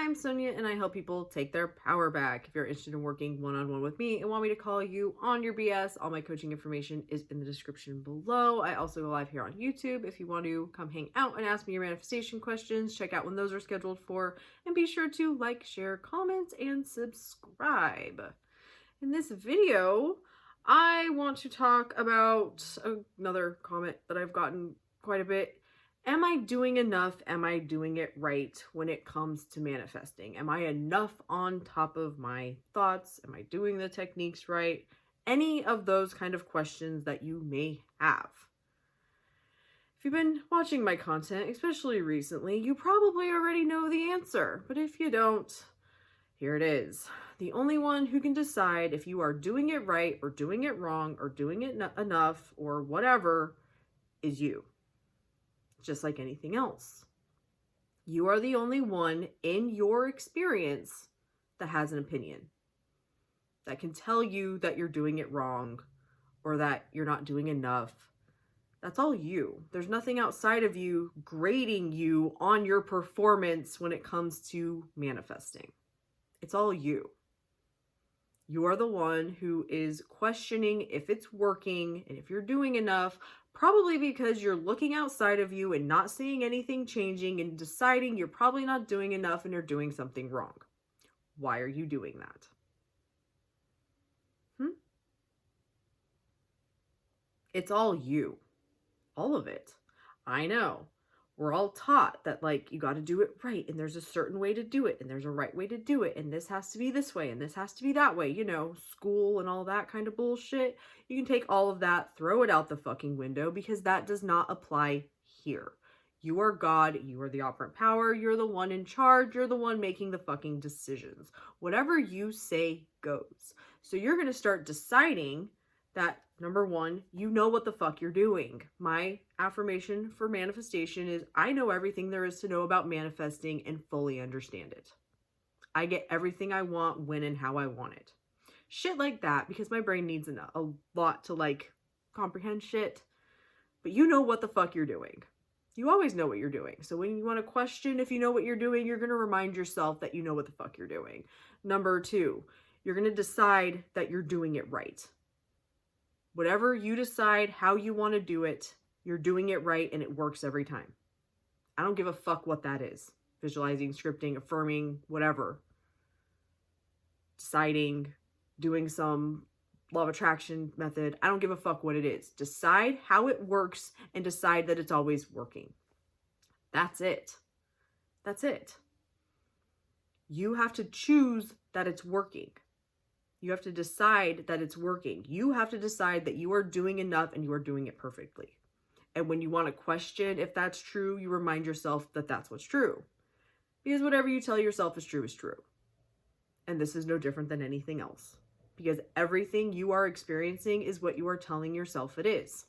I'm Sonja and I help people take their power back. If you're interested in working one-on-one with me and want me to call you on your BS, all my coaching information is in the description below. I also go live here on YouTube. If you want to come hang out and ask me your manifestation questions, check out when those are scheduled for, and be sure to like, share, comment, and subscribe. In this video, I want to talk about another comment that I've gotten quite a bit. Am I doing enough? Am I doing it right when it comes to manifesting? Am I enough on top of my thoughts? Am I doing the techniques right? Any of those kind of questions that you may have. If you've been watching my content, especially recently, you probably already know the answer. But if you don't, here it is. The only one who can decide if you are doing it right or doing it wrong or doing it enough or whatever is you. Just like anything else. You are the only one in your experience that has an opinion, that can tell you that you're doing it wrong or that you're not doing enough. That's all you. There's nothing outside of you grading you on your performance when it comes to manifesting. It's all you. You are the one who is questioning if it's working and if you're doing enough, probably because you're looking outside of you and not seeing anything changing and deciding you're probably not doing enough and you're doing something wrong. Why are you doing that? It's all you. All of it. I know. We're all taught that, like, you got to do it right, and there's a certain way to do it, and there's a right way to do it, and this has to be this way, and this has to be that way, you know, school and all that kind of bullshit. You can take all of that, throw it out the fucking window, because that does not apply here. You are God, you are the operant power, you're the one in charge, you're the one making the fucking decisions. Whatever you say goes. So you're going to start deciding that, number one, you know what the fuck you're doing. My affirmation for manifestation is I know everything there is to know about manifesting and fully understand it. I get everything I want when and how I want it. Shit like that, because my brain needs a lot to, like, comprehend shit. But you know what the fuck you're doing. You always know what you're doing. So when you want to question if you know what you're doing, you're going to remind yourself that you know what the fuck you're doing. Number two, you're going to decide that you're doing it right. Whatever you decide how you want to do it, you're doing it right and it works every time. I don't give a fuck what that is. Visualizing, scripting, affirming, whatever. Deciding, doing some law of attraction method. I don't give a fuck what it is. Decide how it works and decide that it's always working. That's it. That's it. You have to choose that it's working. You have to decide that it's working. You have to decide that you are doing enough and you are doing it perfectly. And when you want to question if that's true, you remind yourself that that's what's true. Because whatever you tell yourself is true is true. And this is no different than anything else. Because everything you are experiencing is what you are telling yourself it is.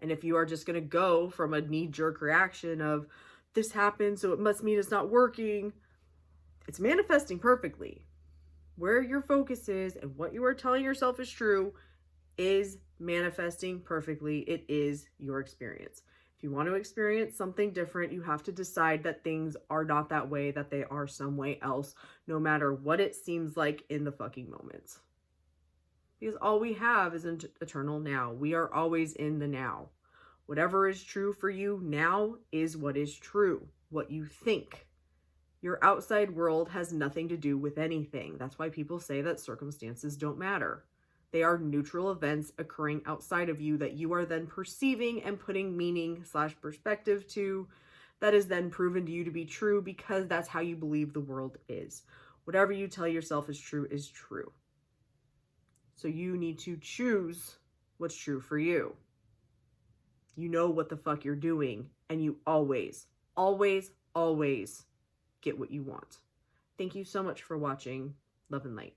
And if you are just going to go from a knee-jerk reaction of, this happened, so it must mean it's not working, it's manifesting perfectly. Where your focus is and what you are telling yourself is true is manifesting perfectly. It is your experience. If you want to experience something different, you have to decide that things are not that way, that they are some way else, no matter what it seems like in the fucking moment. Because all we have is an eternal now. We are always in the now. Whatever is true for you now is what is true, what you think. Your outside world has nothing to do with anything. That's why people say that circumstances don't matter. They are neutral events occurring outside of you that you are then perceiving and putting meaning / perspective to, that is then proven to you to be true because that's how you believe the world is. Whatever you tell yourself is true is true. So you need to choose what's true for you. You know what the fuck you're doing, and you always, always, always get what you want. Thank you so much for watching. Love and light.